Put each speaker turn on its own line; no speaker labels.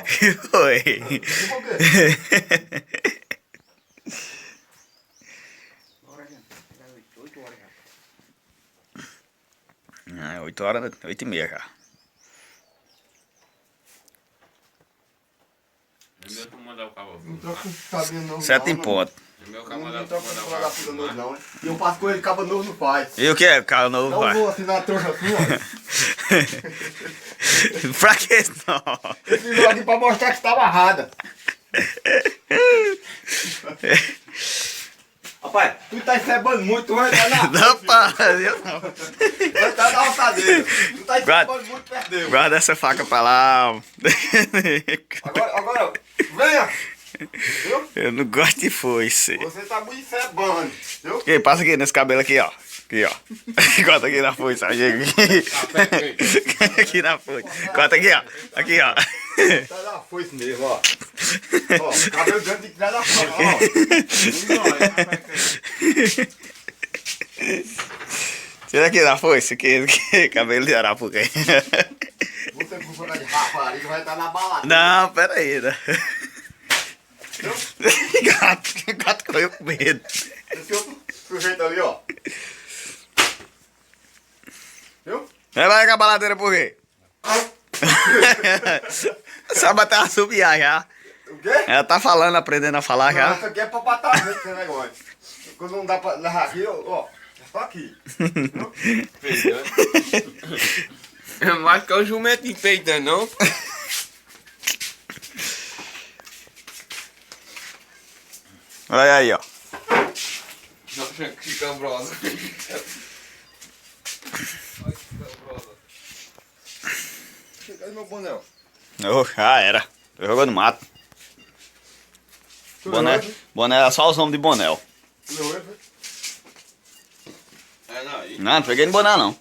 Que foi? Ah, 8 horas, 8h30 já.
Tu mandar o cabo.
Não troca cabinho novo.
7 em ponto.
Meu
Não
camarada
troca
mandar o
da
cabo.
puta novo, não, né? E eu faço com ele, cabo novo não faz.
E o que é? Carro novo,
Não
vai.
vou assinar a trouxa assim, ó.
Pra que não?
Esse vídeo aqui pra mostrar que estava errada. Rapaz, tu tá encebando muito, tu vai estar na...
Não, pá, eu não.
Vai estar na alçadeira. Tu tá encebando muito, perdeu.
Guarda essa faca pra lá.
Agora, venha. Viu?
Eu não gosto de foice.
Você tá muito encebando, viu?
Aqui, passa aqui nesse cabelo aqui, ó. Aqui, ó. Corta aqui na foice, ó. Chega aqui. Aqui na foice. Corta aqui, ó. Aqui, ó.
Tá na foice mesmo, ó. Ó, cabelo grande tem que tirar da foice,
Tira aqui na foice, aqui, cabelo de arapuca aí.
Você for jogar de rapariga vai estar na balada.
Não, pera aí, né?
Viu?
Gato correu com medo.
Esse outro sujeito ali, ó. Viu?
Vai com a baladeira por quê? Só bater uma subiar já.
O quê?
Ela tá falando, aprendendo a falar
Não,
já.
isso aqui é pra bater gente, esse negócio. Quando não dá pra levar aqui, ó. É só aqui. Viu?
É mais que o jumento peitando, não?
Olha aí, ó.
Nossa, que cabrosa.
Cadê meu boné?
Já era. Jogou no mato. Boné era só os nomes de Bonel.
Meu,
É, não,
Não, não peguei no boné não.